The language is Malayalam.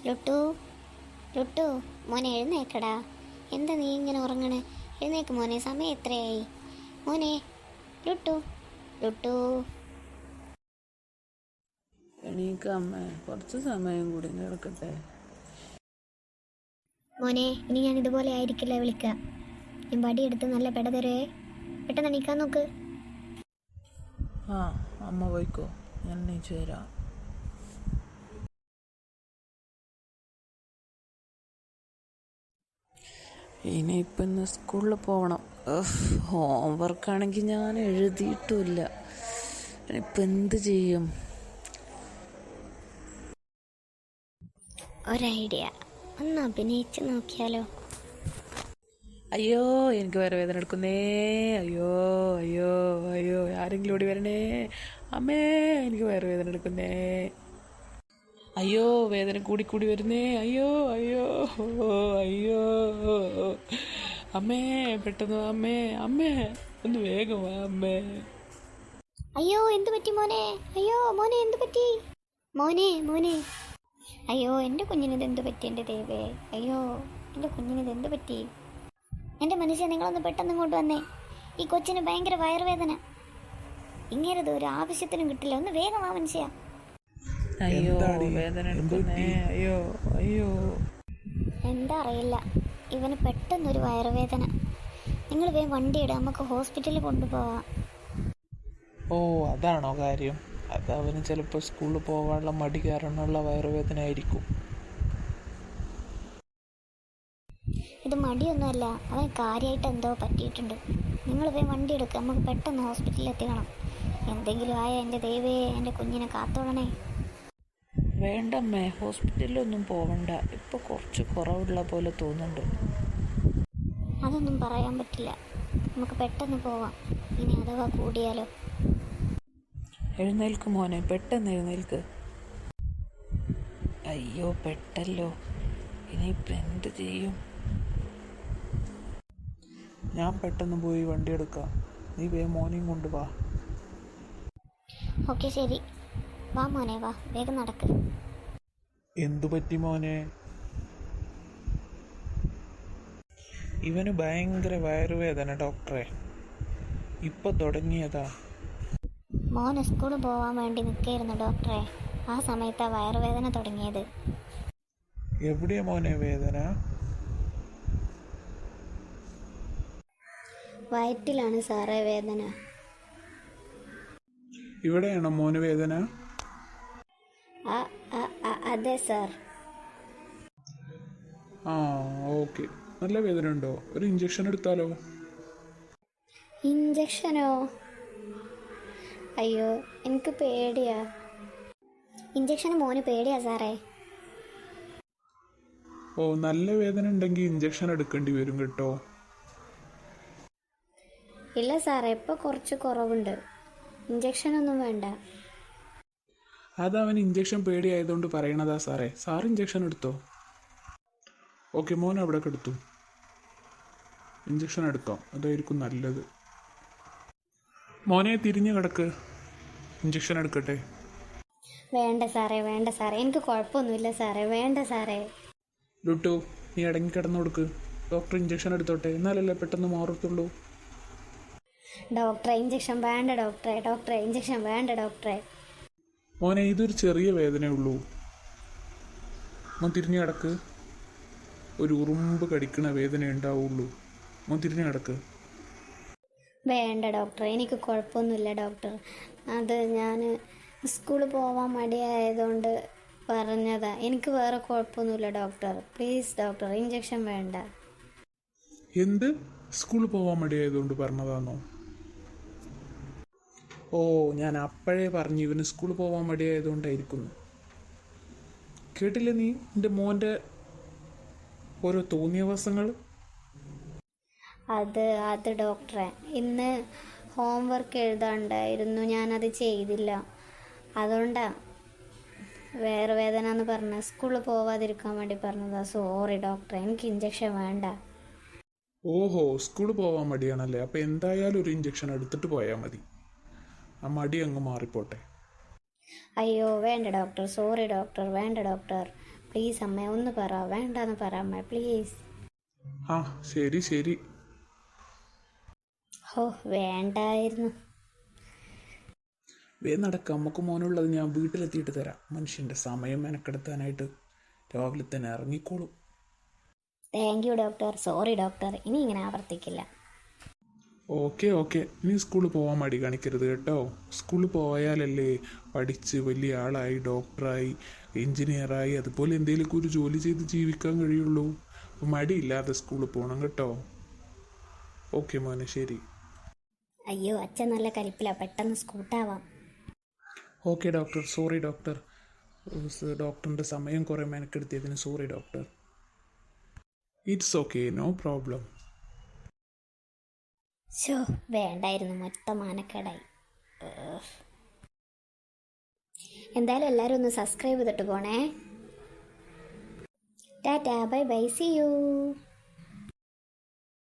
ലുട്ടു ലുട്ടു മോനെ എഴുന്നേക്കടാ. എന്താ നീ ഇങ്ങനെ ഉറങ്ങണേ? എഴുന്നേക്ക് മോനെ, സമയം എത്രയായി മോനെ? ലുട്ടു ലുട്ടു എണീക്കമ്മേ, കുറച്ച് സമയം കൂടി കിടക്കട്ടെ. മോനെ, ഇനി ഞാൻ ഇതുപോലെ ആയിരിക്കില്ല വിളിക്കുക. ഞാൻ വടിയെടുത്ത് നല്ല പെട തരുവേ. പെട്ടെന്ന് എണീക്കാൻ നോക്ക്. ആ, അമ്മ പോയിക്കോ, ഞാൻ എണീച്ചു തരാം. ഇനിയിപ്പം ഇന്ന് സ്കൂളിൽ പോകണം. ഹോംവർക്കാണെങ്കിൽ ഞാൻ എഴുതിയിട്ടുമില്ല. ഇനിയിപ്പം എന്ത് ചെയ്യും? ഒരൈഡിയ, ഒന്ന് അഭിനയിച്ച് നോക്കിയാലോ? അയ്യോ, എനിക്ക് വയറുവേദന എടുക്കുന്നേ. അയ്യോ അയ്യോ അയ്യോ, ആരെങ്കിലും ഓടി വരണേ. അമ്മേ, എനിക്ക് വയറുവേദന എടുക്കുന്നേ. അയ്യോ, വേദന കൂടി കൂടി വരുന്നേ. അയ്യോ അയ്യോ അയ്യോ. അമ്മേ, പെട്ടെന്ന് അമ്മേ, അമ്മേ ഒന്ന് വേഗം വാ അമ്മേ. അയ്യോ, എന്ത് പറ്റി മോനെ? അയ്യോ മോനെ, എന്ത് പറ്റി മോനെ? മോനെ, അയ്യോ എൻ്റെ കുഞ്ഞിനിത് എന്ത് പറ്റി? എൻ്റെ ദൈവേ, അയ്യോ എൻ്റെ കുഞ്ഞിനിത് എന്ത് പറ്റി? എൻ്റെ മനുഷ്യ, നിങ്ങളൊന്ന് പെട്ടെന്ന് ഇങ്ങോട്ട് വന്നേ. ഈ കൊച്ചിന് ഭയങ്കര വയറുവേദന. ഇങ്ങനത് ഒരു ആവശ്യത്തിനും കിട്ടില്ല. ഒന്ന് വേഗം ആ മനുഷ്യ. അയ്യോ, വേദന എടുക്കുന്നേ. അയ്യോ അയ്യോ. എന്താ അറിയില്ല, ഇവന് പെട്ടെന്നൊരു വയറുവേദന. നിങ്ങൾ വേഗം വണ്ടി ഇടുക, നമുക്ക് ഹോസ്പിറ്റലിൽ കൊണ്ടുപോവാം. ഓ, അതാണോ കാര്യം? അത് അവന് ചിലപ്പോൾ സ്കൂളിൽ പോകാനുള്ള മടി കാരണമുള്ള വയറുവേദന ആയിരിക്കും. ഇത് മടിയൊന്നുമല്ല, അവന് കാര്യമായിട്ട് എന്തോ പറ്റിയിട്ടുണ്ട്. നിങ്ങൾ വേഗം വണ്ടി എടുക്കുക, നമുക്ക് പെട്ടെന്ന് ഹോസ്പിറ്റലിൽ എത്തിക്കണം. എന്തെങ്കിലും ആയ എൻ്റെ ദൈവേ, എൻ്റെ കുഞ്ഞിനെ കാത്തോളണേ. വേണ്ടമ്മേ, ഹോസ്പിറ്റലിലൊന്നും പോവണ്ട. ഇപ്പോൾ കുറച്ച് കുറവുള്ള പോലെ തോന്നുന്നുണ്ട്. അതൊന്നും പറയാൻ പറ്റില്ല, നമുക്ക് പെട്ടെന്ന് പോവാം. ഇനി അഥവാ കൂടിയാലോ? എഴുന്നേൽക്ക് മോനെ, പെട്ടെന്ന് എഴുന്നേൽക്ക്. അയ്യോ, പെട്ടല്ലോ. ഇനിയിപ്പോൾ എന്ത് ചെയ്യും? ഞാൻ പെട്ടെന്ന് പോയി വണ്ടി എടുക്കാം. നീ മോനെയും കൊണ്ട് വാ. ഓക്കെ, ശരി. വാ മോനെ, വാ, വേഗം നടക്ക്. എന്തു പറ്റി മോനെ? ഇവന് ഭയങ്കര വയറുവേദന ഡോക്ടറെ. ഇപ്പൊ തുടങ്ങിയതാ. മോന് സ്കൂളിൽ പോകാൻ വേണ്ടി നിൽക്കായിരുന്നു ഡോക്ടറെ. ആ സമയത്താണ് വയറുവേദന തുടങ്ങിയത്. എവിടെയാ മോനെ വേദന? വയറ്റിലാണ് സാറേ വേദന. ഇവിടെയാണോ മോന് വേദന? അതെ സാർ. ആ, ഓക്കെ. നല്ല വേദന ഉണ്ടോ? ഒരു ഇഞ്ചക്ഷൻ എടുത്താലോ? ഇഞ്ചക്ഷനോ? അയ്യോ, എനിക്ക് പേടിയാ. ഇഞ്ചക്ഷന് മോന് പേടിയാ സാറേ. ഓ, നല്ല വേദന ഉണ്ടെങ്കിൽ ഇഞ്ചക്ഷൻ എടുക്കേണ്ടി വരും കേട്ടോ. ഇല്ല സാറേ, ഇപ്പോൾ കുറച്ച് കുറവുണ്ട്. ഇഞ്ചക്ഷനൊന്നും വേണ്ട. അതവൻ ഇഞ്ചക്ഷൻ പേടിയായതുകൊണ്ട് പറയണതാ സാറേ. സാർ ഇഞ്ചക്ഷൻ എടുത്തോ? ഓക്കെ, മോൻ അവിടെ എടുത്തു. ഇഞ്ചക്ഷൻ എടുക്കാം, അതായിരിക്കും നല്ലത്. മോനെ, തിരിഞ്ഞു കിടക്ക്, ഇഞ്ചക്ഷൻ എടുക്കട്ടെ. വേണ്ട സാറേ, വേണ്ട സാറേ, എനിക്ക് കുഴപ്പമൊന്നുമില്ല സാറേ, വേണ്ട സാറേ. ലുട്ടു, നീ അടങ്ങി കിടന്നു കൊടുക്ക്. ഡോക്ടർ ഇഞ്ചക്ഷൻ എടുത്തോട്ടെ, എന്നാലല്ലേ പെട്ടെന്ന് മാറത്തുള്ളൂ. ഡോക്ടറെ, ഇഞ്ചക്ഷൻ വേണ്ട ഡോക്ടറെ. ഡോക്ടറെ, ഇഞ്ചക്ഷൻ വേണ്ട ഡോക്ടറെ. മോനെ, ഇതൊരു ചെറിയ വേദനയുള്ളൂ. മോൻ തിരിഞ്ഞു കിടക്ക്. ഒരു ഉറുമ്പ് കടിക്കണ വേദന ഉണ്ടാവുള്ളൂ. മോൻ തിരിഞ്ഞു കിടക്ക്. വേണ്ട ഡോക്ടറെ, എനിക്ക് കുഴപ്പമൊന്നുമില്ല ഡോക്ടർ. അത് ഞാൻ സ്കൂളിൽ പോവാൻ മടിയായതുകൊണ്ട് പറഞ്ഞതാ. എനിക്ക് വേറെ കുഴപ്പമൊന്നുമില്ല ഡോക്ടർ. പ്ലീസ് ഡോക്ടർ, ഇഞ്ചക്ഷൻ വേണ്ട. എന്ത്? സ്കൂളിൽ പോവാൻ മടിയായതുകൊണ്ട് പറഞ്ഞതാണോ? ഓ, ഞാൻ അപ്പോഴേ പറഞ്ഞു ഇവന് സ്കൂളിൽ പോവാൻ മടിയായതുകൊണ്ടായിരിക്കുന്നു. കേട്ടില്ലേ നീ എൻ്റെ മോൻ്റെ ഓരോ തോന്നിയവാസങ്ങൾ? അത് ഡോക്ടറെ, ഇന്ന് ഹോംവർക്ക് എഴുതാണ്ടായിരുന്നു, ഞാനത് ചെയ്തില്ല. അതുകൊണ്ടാണ് വേറെ വേദന എന്ന് പറഞ്ഞ സ്കൂളിൽ പോവാതിരിക്കാൻ വേണ്ടി പറഞ്ഞതാ. സോറി ഡോക്ടറെ, എനിക്ക് ഇഞ്ചക്ഷൻ വേണ്ട. ഓഹോ, സ്കൂളിൽ പോവാൻ മടിയാണല്ലേ? അപ്പോൾ എന്തായാലും ഒരു ഇഞ്ചക്ഷൻ എടുത്തിട്ട് പോയാൽ മതി. ആ മടി അങ്ങ് മാറിപ്പോട്ടെ. അയ്യോ വേണ്ട ഡോക്ടർ, സോറി ഡോക്ടർ, വേണ്ട ഡോക്ടർ. പ്ലീസ് അമ്മ ഒന്ന് പറ, വേണ്ടാന്ന് പറ അമ്മ പ്ലീസ്. ആ ശരി ശരി. ഓ വേണ്ടായിരുന്നു. നടക്കാം, നമുക്ക് മോനുള്ളത് ഞാൻ വീട്ടിലെത്തിയിട്ട് തരാം. മനുഷ്യൻ്റെ സമയം മെനക്കെടുത്താനായിട്ട് രാവിലെ തന്നെ ഇറങ്ങിക്കോളും. Thank you doctor. Sorry doctor, ഇനി ഇങ്ങനെ ആവർത്തിക്കില്ല. ഓക്കെ ഓക്കെ, ഇനി സ്കൂളിൽ പോകാൻ മടി കാണിക്കരുത് കേട്ടോ. സ്കൂളിൽ പോയാലല്ലേ പഠിച്ച് വലിയ ആളായി, ഡോക്ടറായി, എഞ്ചിനീയറായി, അതുപോലെ എന്തെങ്കിലുമൊക്കെ ഒരു ജോലി ചെയ്ത് ജീവിക്കാൻ കഴിയുള്ളൂ. അപ്പം മടിയില്ലാതെ സ്കൂളിൽ പോകണം കേട്ടോ. ഓക്കെ മോനെ, ശരി. അയ്യോ അച്ഛൻ നല്ല കലിപ്പില, പെട്ടെന്ന് സ്കൂട്ടാവാം. Okay doctor, sorry doctor. ഡോക്ടറിൻ്റെ സമയം കുറേ മെനക്കെടുത്തിയതിന് sorry doctor. It's okay, no problem. ശോ വേണ്ടായിരുന്നു, മൊത്തം മാനക്കേടായി. എന്തായാലും എല്ലാവരും ഒന്ന് സബ്സ്ക്രൈബ് ചെയ്തിട്ട് പോണേ. Tata, bye bye, see U.